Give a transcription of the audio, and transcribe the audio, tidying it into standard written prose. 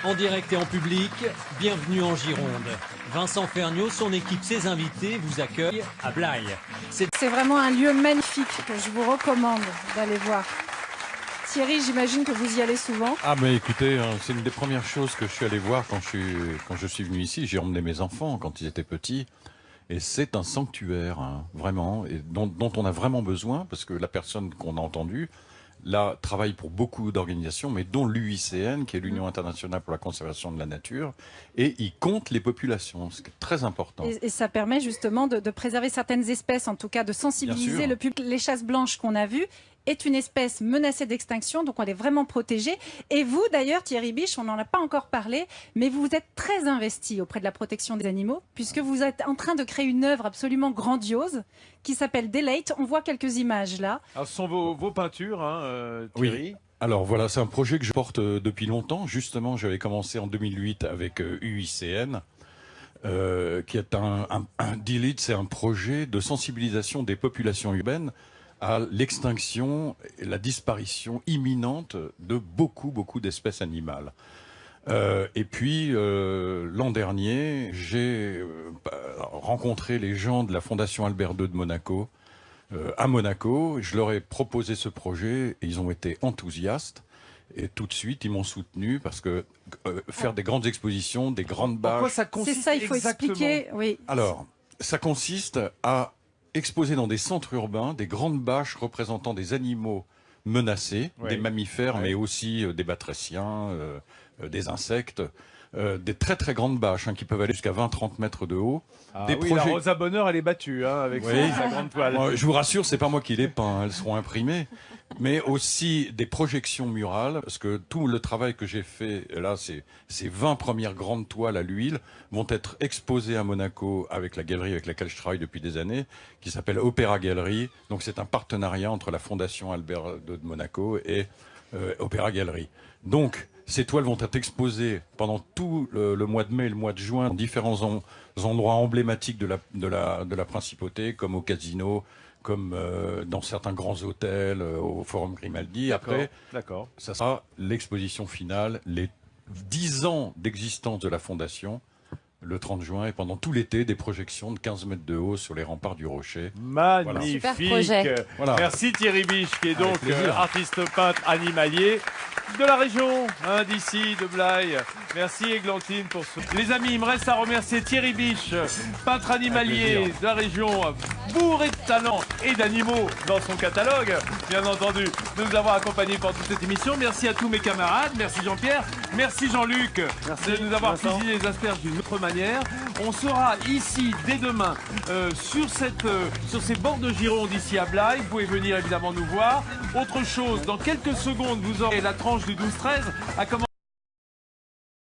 En direct et en public, bienvenue en Gironde. Vincent Ferniaud, son équipe, ses invités vous accueillent à Blaye. C'est vraiment un lieu magnifique que je vous recommande d'aller voir. Thierry, j'imagine que vous y allez souvent. Ah mais écoutez, c'est une des premières choses que je suis allé voir quand je suis venu ici. J'ai emmené mes enfants quand ils étaient petits. Et c'est un sanctuaire, vraiment, et dont on a vraiment besoin, parce que la personne qu'on a entendue, là, travaille pour beaucoup d'organisations, mais dont l'UICN, qui est l'Union internationale pour la conservation de la nature, et il compte les populations, ce qui est très important. Et ça permet justement de préserver certaines espèces, en tout cas de sensibiliser le public. Les chasses blanches qu'on a vues est une espèce menacée d'extinction, donc on est vraiment protégé. Et vous, d'ailleurs, Thierry Biche, on n'en a pas encore parlé, mais vous êtes très investi auprès de la protection des animaux, puisque vous êtes en train de créer une œuvre absolument grandiose qui s'appelle Daylight. On voit quelques images là. Alors, ce sont vos peintures, Thierry. Oui. Alors voilà, c'est un projet que je porte depuis longtemps. Justement, j'avais commencé en 2008 avec UICN. Qui est un Daylight, c'est un projet de sensibilisation des populations urbaines à l'extinction et la disparition imminente de beaucoup d'espèces animales. Et puis, l'an dernier, j'ai rencontré les gens de la Fondation Albert II de Monaco, à Monaco. Je leur ai proposé ce projet et ils ont été enthousiastes. Et tout de suite, ils m'ont soutenu parce que faire des grandes expositions, des grandes bâches... Pourquoi ça consiste exactement ? C'est ça, il faut expliquer. Oui. Alors, ça consiste à exposer dans des centres urbains des grandes bâches représentant des animaux menacés, des mammifères, mais aussi des batraciens, des insectes, des très grandes bâches qui peuvent aller jusqu'à 20-30 mètres de haut. Ah oui, la Rosa Bonheur, elle est battue avec sa grande toile. Je vous rassure, c'est pas moi qui les peins, elles seront imprimées. Mais aussi des projections murales, parce que tout le travail que j'ai fait, là, ces 20 premières grandes toiles à l'huile vont être exposées à Monaco avec la galerie avec laquelle je travaille depuis des années, qui s'appelle Opéra Galerie. Donc c'est un partenariat entre la Fondation Albert II de Monaco et Opéra Galerie. Donc ces toiles vont être exposées pendant tout le mois de mai et le mois de juin dans différents endroits emblématiques de la principauté, comme au casino, comme dans certains grands hôtels, au Forum Grimaldi. Après, ça sera l'exposition finale, les 10 ans d'existence de la Fondation, le 30 juin, et pendant tout l'été, des projections de 15 mètres de haut sur les remparts du Rocher. Magnifique. Voilà. Merci Thierry Biche, qui est donc artiste peintre animalier de la région, d'ici, de Blaye. Merci Églantine pour ce... Les amis, il me reste à remercier Thierry Biche, peintre animalier de la région, bourré de talent et d'animaux dans son catalogue, bien entendu, de nous avoir accompagnés pendant toute cette émission. Merci à tous mes camarades, merci Jean-Pierre, merci Jean-Luc de nous avoir cuisiné les asperges d'une autre manière. On sera ici dès demain sur ces bords de Gironde ici à Blaye. Vous pouvez venir évidemment nous voir. Autre chose, dans quelques secondes, vous aurez la tranche du 12-13 à commencer.